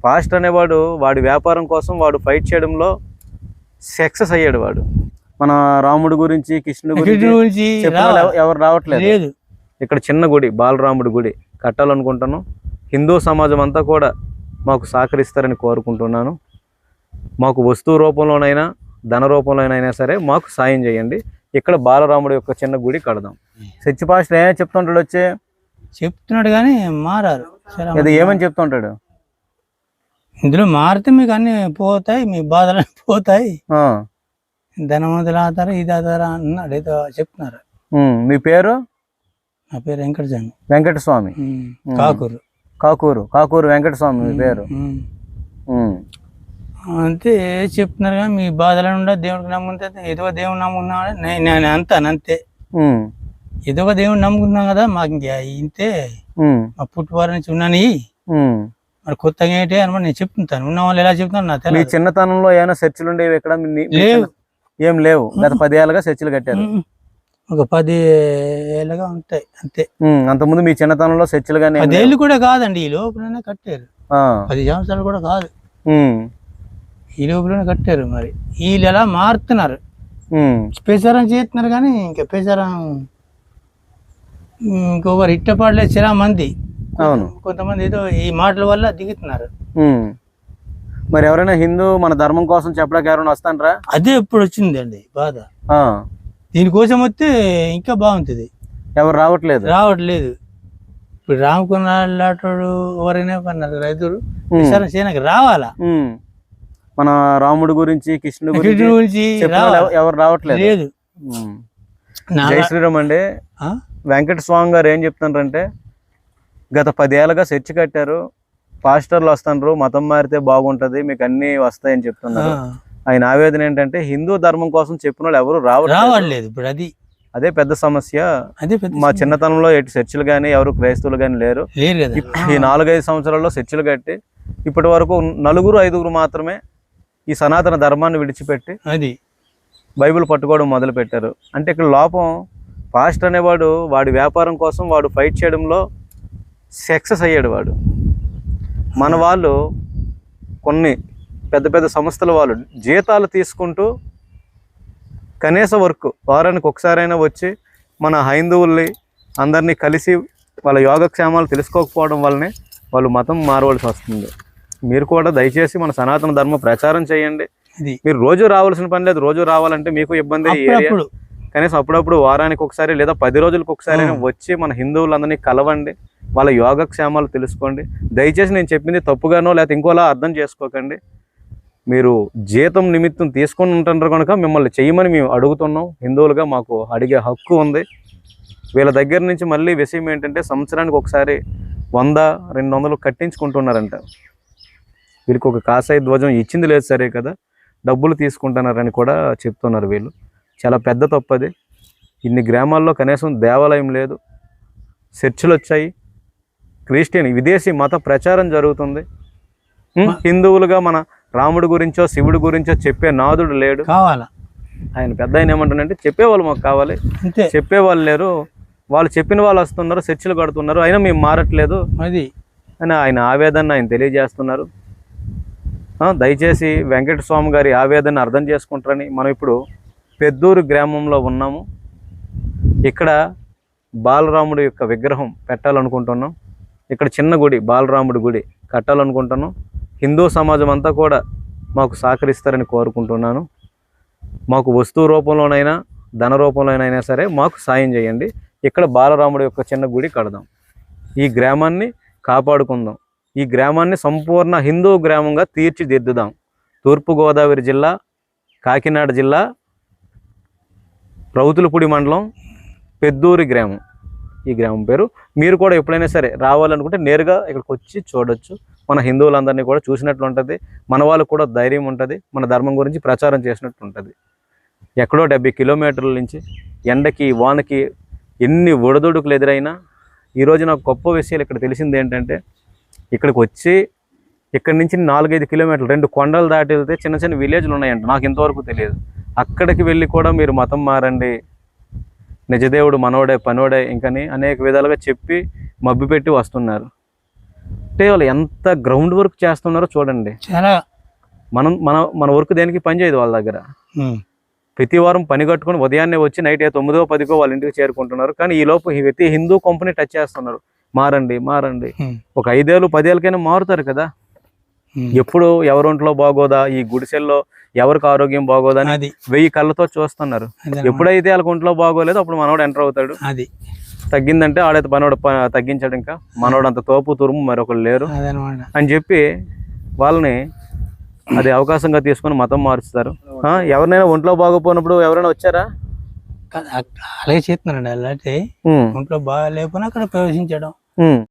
Pastor అనేవాడు వాడి వ్యాపారం కోసం వాడు ఫైట్ చేయడంలో సక్సెస్ అయ్యాడు. వాడు మన రాముడి గురించి కృష్ణుడి గురించి ఎవరు రావట్లేదు. ఇక్కడ చిన్న గుడి, బాలరాముడి గుడి కట్టాలనుకుంటున్నాం. హిందూ సమాజం అంతా కూడా మాకు సహకరిస్తారని కోరుకుంటున్నాను. మాకు వస్తువు రూపంలోనైనా ధన రూపంలోనైనా సరే మాకు సాయం చేయండి. ఇక్కడ బాలరాముడి యొక్క చిన్న గుడి కడదాం. చర్చి పాస్టర్ ఏమని చెప్తుంటాడు? చెప్తున్నాడు కానీ మారారు. ఏమని చెప్తుంటాడు? ఇందులో మారితే మీకు అన్ని పోతాయి, మీ బాధలు పోతాయి, ధనవంతులు అవుతారు, ఇది అవుతారా అన్నాడు. ఏదో చెప్తున్నారు. మీ పేరు? నా పేరు వెంకటస్వామి. వెంకటస్వామి కాకూరు వెంకటస్వామి మీ పేరు. అంతే చెప్తున్నారు కానీ మీ బాధలను ఉండ దేవుడికి నమ్ముతే ఏదో దేవుడు నమ్ముకున్నాడు. నేను అంతే ఏదో ఒక దేవుడు నమ్ముకున్నాం కదా, మాకు ఇంకా ఇంతే. మా పుట్టువారి నుంచి ఉన్నాను, మరి కొత్తగా ఏంటి అని నేను చెప్తుంటాను. ఉన్న వాళ్ళు ఎలా చెప్తాను నా తెలియదు. మీ చిన్నతనంలో ఏమైనా చర్చిలు ఉండేవి ఇక్కడ? లేవు. ఏం లేవు. గత 10 ఏళ్ళుగా చర్చిలు కట్టారు. ఒక 10 ఏళ్ళగా ఉంటాయి అంతే. అంతకుముందు మీ చిన్నతనంలో చర్చిలు కానీ 10 ఏళ్ళు కూడా కాదండి, ఈ లోపలనే కట్టారు. 10 సంవత్సరాలు కూడా కాదు, ఈ లోపలనే కట్టారు. మరి వీళ్ళు ఎలా మారుతున్నారు, ప్రచారం చేస్తున్నారు కానీ ఇంకా ప్రచారం ఇంకొకరు ఇష్టపడలేదు చాలా మంది. అవును, కొంతమంది ఏదో ఈ మాటల వల్ల దిగుతున్నారు. మరి ఎవరైనా హిందూ మన ధర్మం కోసం చెప్పడానికి ఎవరైనా వస్తానరా? అదే ఇప్పుడు వచ్చిందండి బాధ. దీనికోసం వస్తే ఇంకా బాగుంటుంది. ఎవరు రావట్లేదు. ఇప్పుడు రామకున్నాడు ఎవరైనా పన్నారు రైతులు చేయడానికి రావాలా. మన రాముడి గురించి కృష్ణుడి గురించి ఎవరు రావట్లేదు. జై శ్రీరామ్ అండి. వెంకటస్వామి గారు ఏం చెప్తున్నారంటే, గత 10 ఏళ్ళుగా చర్చి కట్టారు, పాస్టర్లు వస్తున్నారు, మతం మారితే బాగుంటది, మీకు అన్ని వస్తాయని చెప్తున్నారు. ఆయన ఆవేదన ఏంటంటే హిందూ ధర్మం కోసం చెప్పిన వాళ్ళు ఎవరు రావట్లేదు. ఇప్పుడు అదే పెద్ద సమస్య. మా చిన్నతనంలో ఎటు చర్చిలు కానీ ఎవరు క్రైస్తవులు కానీ లేరు. ఈ 4-5 సంవత్సరాల్లో చర్చిలు కట్టి ఇప్పటి వరకు 4-5 మాత్రమే ఈ సనాతన ధర్మాన్ని విడిచిపెట్టి బైబిల్ పట్టుకోవడం మొదలు పెట్టారు. అంటే ఇక్కడ లోపం, పాస్టర్ అనేవాడు వాడి వ్యాపారం కోసం వాడు ఫైట్ చేయడంలో సక్సెస్ అయ్యాడు. వాడు మన వాళ్ళు కొన్ని పెద్ద పెద్ద సంస్థల వాళ్ళు జీతాలు తీసుకుంటూ కనీస వర్క్ వారానికి ఒకసారైనా వచ్చి మన హైందువుల్ని అందరినీ కలిసి వాళ్ళ యోగక్షేమాలు తెలుసుకోకపోవడం వల్లనే వాళ్ళు మతం మారవలసి వస్తుంది. మీరు కూడా దయచేసి మన సనాతన ధర్మ ప్రచారం చేయండి. మీరు రోజు రావాల్సిన పని లేదు. రోజు రావాలంటే మీకు ఇబ్బంది. కనీసం అప్పుడప్పుడు వారానికి ఒకసారి లేదా 10 రోజులకు ఒకసారి వచ్చి మన హిందువులందరినీ కలవండి, వాళ్ళ యోగక్షేమాలు తెలుసుకోండి. దయచేసి నేను చెప్పింది తప్పుగానో లేకపోతే ఇంకోలా అర్థం చేసుకోకండి. మీరు జీతం నిమిత్తం తీసుకొని ఉంటున్నారు కనుక మిమ్మల్ని చేయమని మేము అడుగుతున్నాం. హిందువులుగా మాకు అడిగే హక్కు ఉంది. వీళ్ళ దగ్గర నుంచి మళ్ళీ విషయం ఏంటంటే, సంవత్సరానికి ఒకసారి 100-200 కట్టించుకుంటున్నారంట. వీళ్ళకి ఒక కాషాయ ధ్వజం ఇచ్చింది లేదు సరే కదా, డబ్బులు తీసుకుంటున్నారని కూడా చెప్తున్నారు. వీళ్ళు చాలా పెద్ద తప్పది. ఇన్ని గ్రామాల్లో కనీసం దేవాలయం లేదు, చర్చిలు వచ్చాయి, క్రిస్టియన్ విదేశీ మత ప్రచారం జరుగుతుంది. హిందువులుగా మన రాముడి గురించో శివుడి గురించో చెప్పే నాదుడు లేడు. కావాలా ఆయన పెద్ద ఆయన ఏమంటాడంటే, చెప్పేవాళ్ళు మాకు కావాలి, చెప్పేవాళ్ళు లేరు, వాళ్ళు చెప్పిన వాళ్ళు వస్తున్నారు, చర్చిలు కడుతున్నారు, అయినా మేము మారట్లేదు అని ఆయన ఆవేదన ఆయన తెలియజేస్తున్నారు. దయచేసి వెంకటస్వామి గారి ఆవేదన అర్థం చేసుకుంటారని. మనం ఇప్పుడు పెద్దూరు గ్రామంలో ఉన్నాము. ఇక్కడ బాలరాముడి యొక్క విగ్రహం పెట్టాలనుకుంటున్నాం. ఇక్కడ చిన్న గుడి, బాలరాముడి గుడి కట్టాలనుకుంటున్నాం. హిందూ సమాజం అంతా కూడా మాకు సహకరిస్తారని కోరుకుంటున్నాను. మాకు వస్తువు రూపంలోనైనా ధన రూపంలోనైనా సరే మాకు సాయం చేయండి. ఇక్కడ బాలరాముడి యొక్క చిన్న గుడి కడదాం. ఈ గ్రామాన్ని కాపాడుకుందాం. ఈ గ్రామాన్ని సంపూర్ణ హిందూ గ్రామంగా తీర్చిదిద్దుదాం. తూర్పుగోదావరి జిల్లా, కాకినాడ జిల్లా, రౌతులపూడి మండలం, పెద్దూరి గ్రామం. ఈ గ్రామం పేరు. మీరు కూడా ఎప్పుడైనా సరే రావాలనుకుంటే నేరుగా ఇక్కడికి వచ్చి చూడొచ్చు. మన హిందువులందరినీ కూడా చూసినట్లు ఉంటుంది, మన వాళ్ళకు కూడా ధైర్యం ఉంటుంది, మన ధర్మం గురించి ప్రచారం చేసినట్టు ఉంటుంది. ఎక్కడో 70 కిలోమీటర్ల నుంచి ఎండకి వానకి ఎన్ని ఒడదొడుకులు ఎదురైనా ఈరోజు నాకు గొప్ప విషయాలు ఇక్కడ తెలిసింది ఏంటంటే, ఇక్కడికి వచ్చి ఇక్కడి నుంచి 4-5 కిలోమీటర్లు 2 కొండలు దాటి వెళ్తే చిన్న చిన్న విలేజ్లు ఉన్నాయంట. నాకు ఇంతవరకు తెలియదు. అక్కడికి వెళ్ళి కూడా మీరు మతం మారండి, నిజదేవుడు మనోడే పనోడే ఇంకని అనేక విధాలుగా చెప్పి మభ్యపెట్టి వస్తున్నారు. అంటే వాళ్ళు ఎంత గ్రౌండ్ వర్క్ చేస్తున్నారో చూడండి. చాలా మన వర్క్ దేనికి పని చేయదు వాళ్ళ దగ్గర. ప్రతి వారం పని కట్టుకుని ఉదయాన్నే వచ్చి నైట్ 9, 10 వాళ్ళ ఇంటికి చేరుకుంటున్నారు. కానీ ఈ లోపు ప్రతి హిందూ కంపెనీ టచ్ చేస్తున్నారు, మారండి మారండి. ఒక 5 ఏళ్ళు 10 ఏళ్ళకైనా మారుతారు కదా. ఎప్పుడు ఎవరొంట్లో బాగోదా, ఈ గుడిసెల్లో ఎవరికి ఆరోగ్యం బాగోదా అని 1000 కళ్ళతో చూస్తున్నారు. ఎప్పుడైతే వాళ్ళకి ఒంట్లో బాగోలేదో అప్పుడు మనోడు ఎంటర్ అవుతాడు. అది తగ్గిందంటే ఆడైతే మనోడు తగ్గించాడు, ఇంకా మనోడు అంత తోపు తురుము మరొకరు లేరు అని చెప్పి వాళ్ళని అది అవకాశంగా తీసుకొని మతం మారుస్తారు. ఎవరినైనా ఒంట్లో బాగోపోయినప్పుడు ఎవరైనా వచ్చారా? అలాగే చేస్తున్నారండి. అలాంటి ఒంట్లో బాగా లేకపోయినా అక్కడ ప్రవేశించడం.